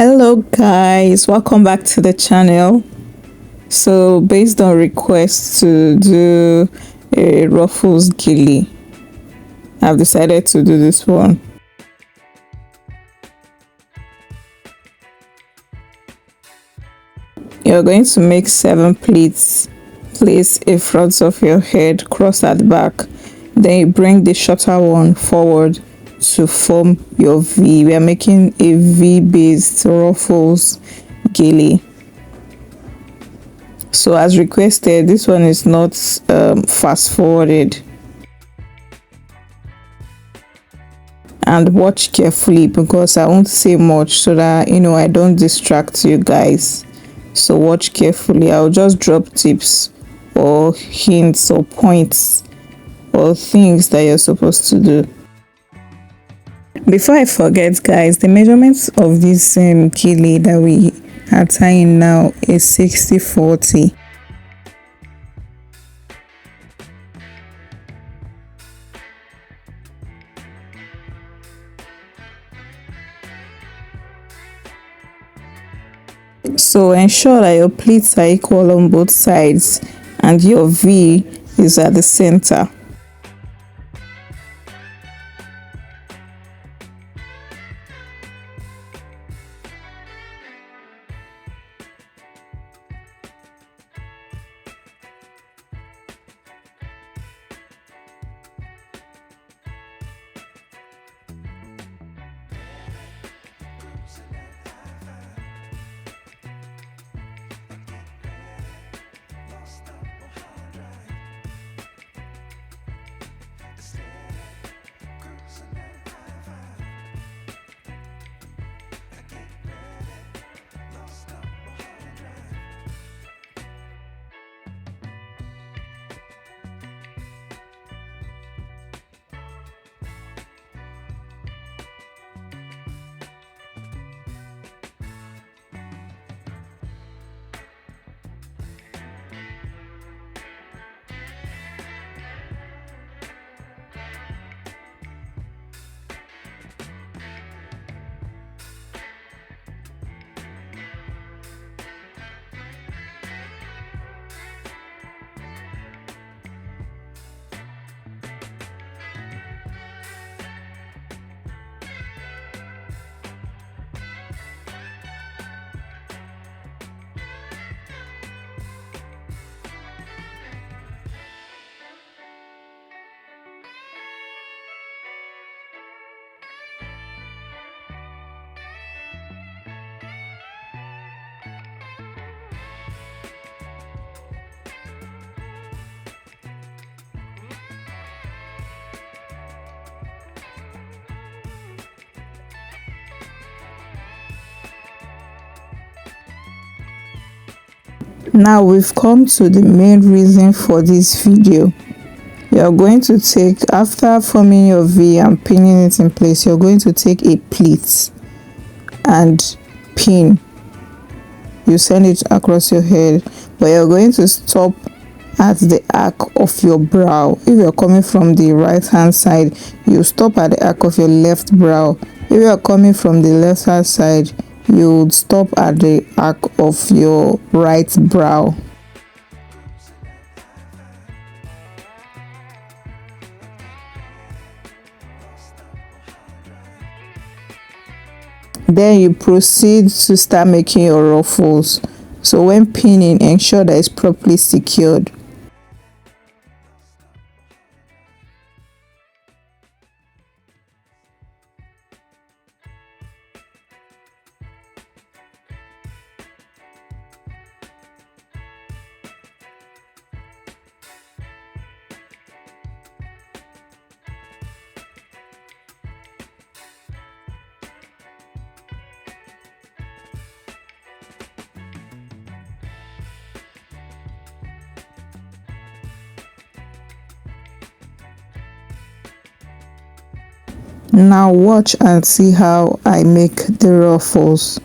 Hello guys, welcome back to the channel. So based on requests to do a Ruffles Gele, I've decided to do this one. You're going to make 7 pleats. Place a front of your head, cross at the back. Then you bring the shorter one forward to form your V. We are making a V based Ruffles Gele. So as requested, this one is not fast forwarded. And watch carefully because I won't say much so that I don't distract you guys. So watch carefully. I'll just drop tips or hints or points or things that you're supposed to do. Before I forget guys, the measurements of this gele that we are tying now is 60-40. So ensure that your pleats are equal on both sides and your V is at the center. Now we've come to the main reason for this video. You're going to take, after forming your V and pinning it in place, you're going to take a pleat and pin. You send it across your head, but you're going to stop at the arc of your brow. If you're coming from the right hand side, you stop at the arc of your left brow. If you're coming from the left hand side, you would stop at the arc of your right brow. Then you proceed to start making your ruffles. So when pinning, ensure that it's properly secured. Now watch and see how I make the ruffles.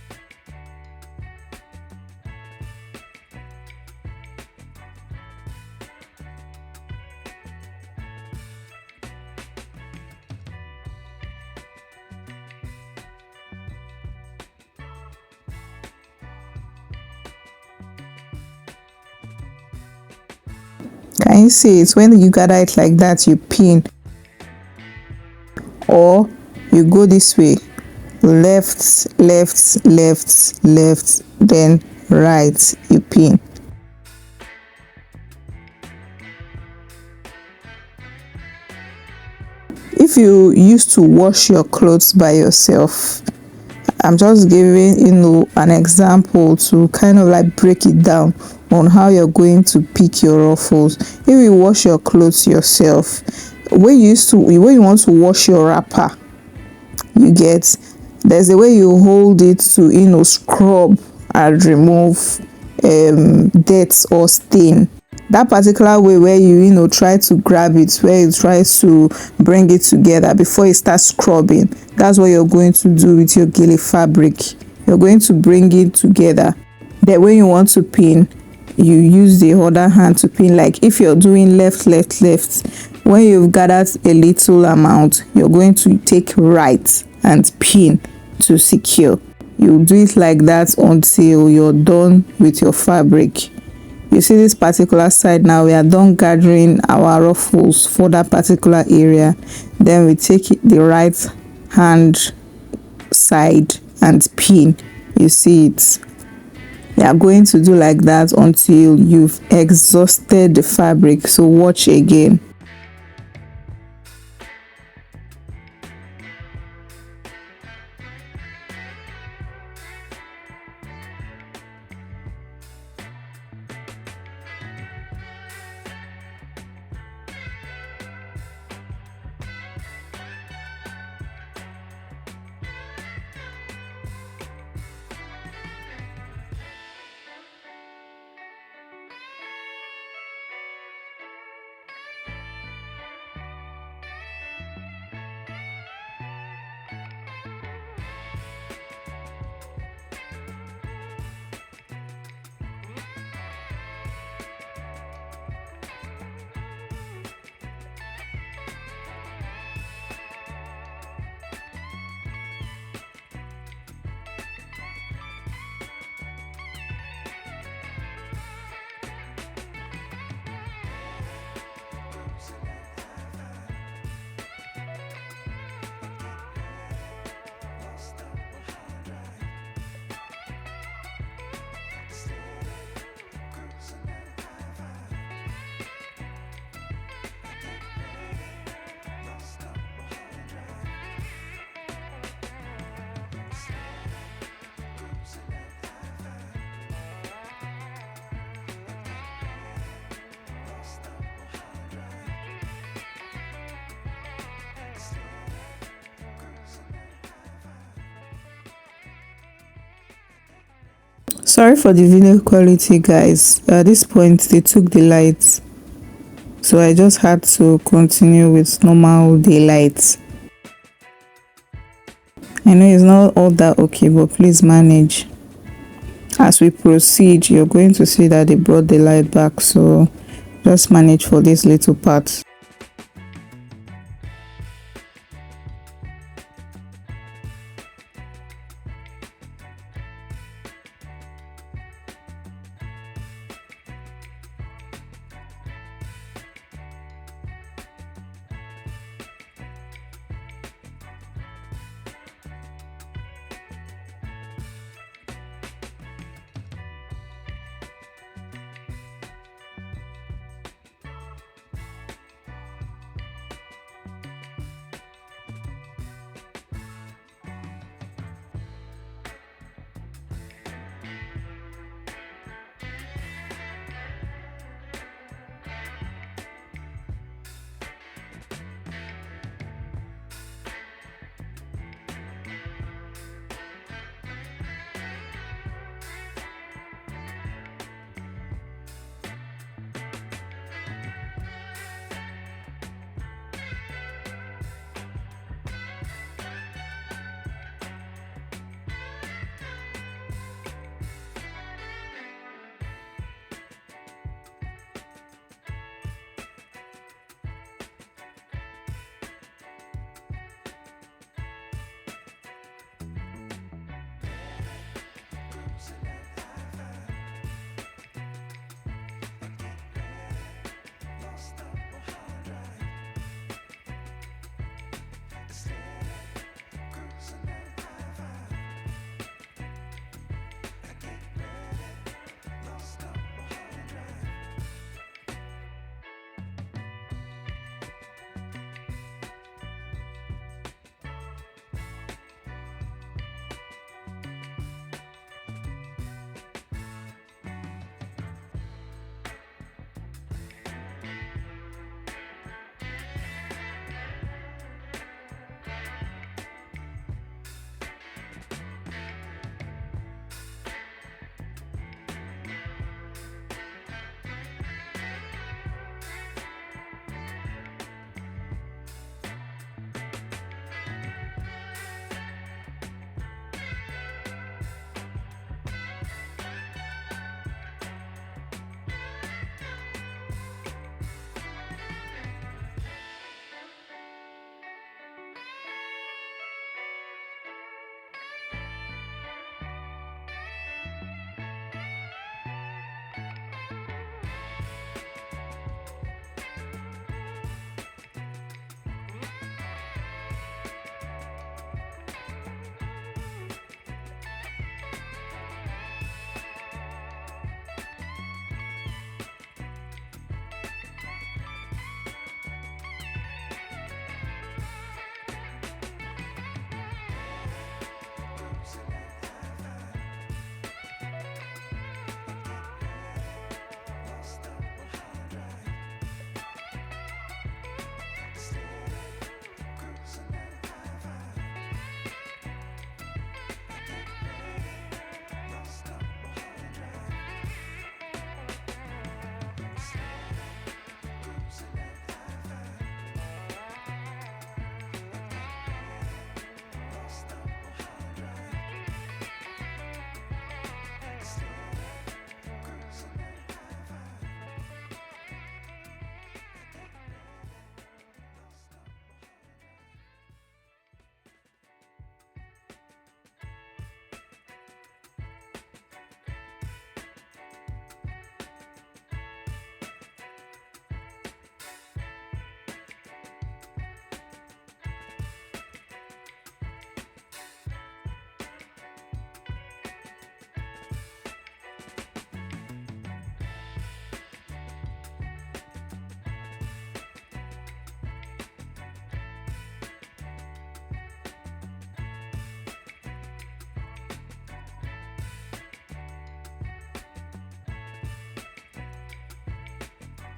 Can you see it? When you gather it like that, you pin, or you go this way, left, left, left, left, then right, you pin. If you used to wash your clothes by yourself, I'm just giving an example to kind of like break it down on how you're going to pick your ruffles. If you wash your clothes yourself, when you want to wash your wrapper, you get, there's a way you hold it to scrub and remove dirt or stain. That particular way where you try to grab it, where you try to bring it together before you start scrubbing, that's what you're going to do with your gele fabric. You're going to bring it together. Then when you want to pin, you use the other hand to pin. Like if you're doing left, left, left, when you've gathered a little amount, you're going to take right and pin to secure. You do it like that until you're done with your fabric. You see this particular side now, we are done gathering our ruffles for that particular area. Then we take the right hand side and pin. You see it. You are going to do like that until you've exhausted the fabric. So watch again. Sorry for the video quality, guys. At this point they took the lights, so I just had to continue with normal daylight. I know it's not all that okay, but please manage. As we proceed, you're going to see that they brought the light back, so just manage for this little part.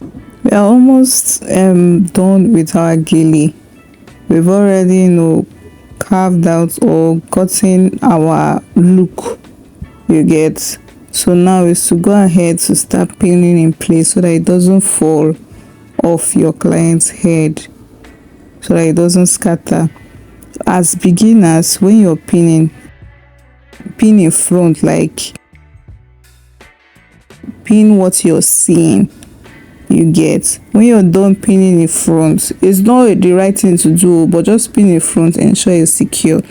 We are almost done with our gele. We've already, carved out or gotten our look, you get. So now is to go ahead to start pinning in place so that it doesn't fall off your client's head, so that it doesn't scatter. As beginners, when you're pinning, pin in front, like pin what you're seeing, you get. When you're done pinning in front, it's not the right thing to do, but just pin in front, ensure it's secure.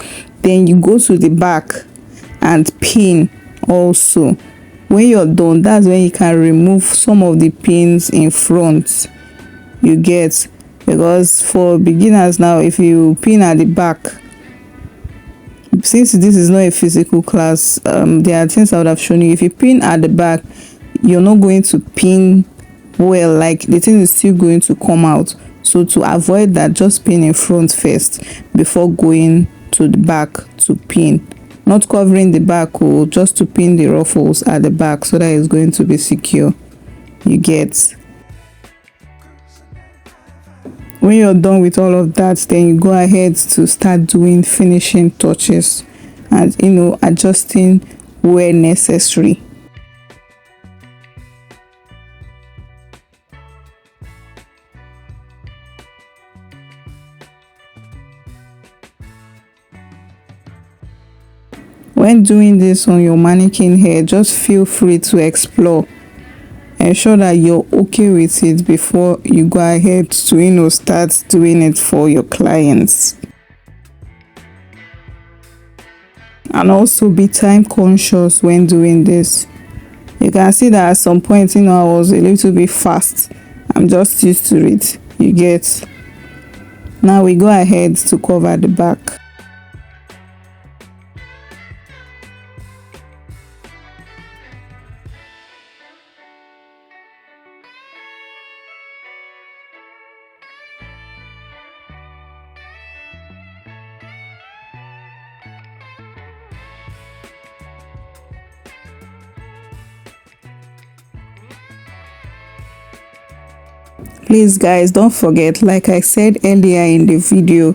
Then you go to the back and pin also. When you're done, that's when you can remove some of the pins in front, you get. Because for beginners now, if you pin at the back, since this is not a physical class, there are things I would have shown you. If you pin at the back, you're not going to pin well, like the thing is still going to come out. So to avoid that, just pin in front first before going to the back to pin. Not covering the back, or just to pin the ruffles at the back so that it's going to be secure, you get. When you're done with all of that, then you go ahead to start doing finishing touches and adjusting where necessary. When doing this on your mannequin hair, just feel free to explore. Ensure that you're okay with it before you go ahead to start doing it for your clients. And also be time conscious when doing this. You can see that at some point, I was a little bit fast. I'm just used to it, you get. Now we go ahead to cover the back. Please guys, don't forget, like I said earlier in the video,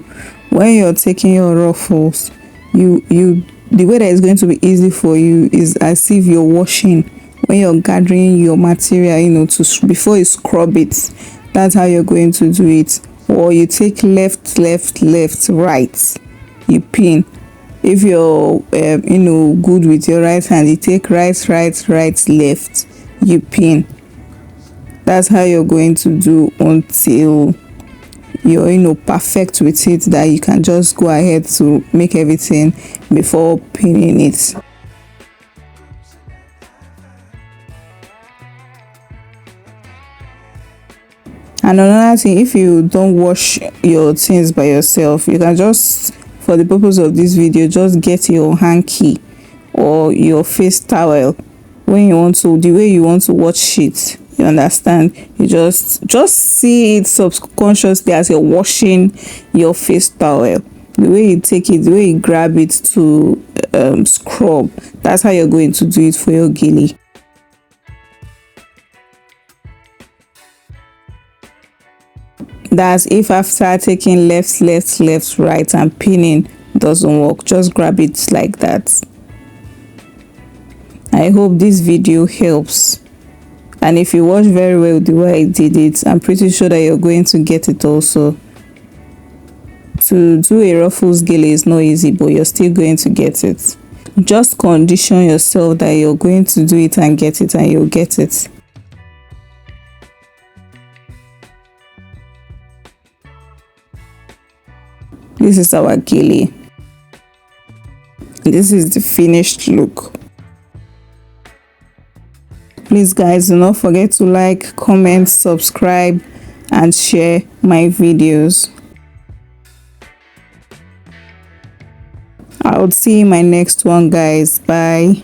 when you're taking your ruffles, the way that is going to be easy for you is as if you're washing. When you're gathering your material, before you scrub it, that's how you're going to do it. Or you take left, right, you pin. If you're good with your right hand, you take right, left, you pin. That's how you're going to do until you're perfect with it, that you can just go ahead to make everything before pinning it. And another thing, if you don't wash your things by yourself, you can just, for the purpose of this video, just get your hanky or your face towel when you want to, the way you want to wash it. You understand? You just see it subconsciously as you're washing your face towel. The way you take it, the way you grab it to scrub, that's how you're going to do it for your gele. That's if after taking left, right and pinning doesn't work, just grab it like that. I hope this video helps. And if you watch very well the way I did it, I'm pretty sure that you're going to get it also. To do a Ruffles Gele is not easy, but you're still going to get it. Just condition yourself that you're going to do it and get it, and you'll get it. This is our gele. This is the finished look. Please guys, do not forget to like, comment, subscribe and share my videos. I'll see you in my next one guys. Bye.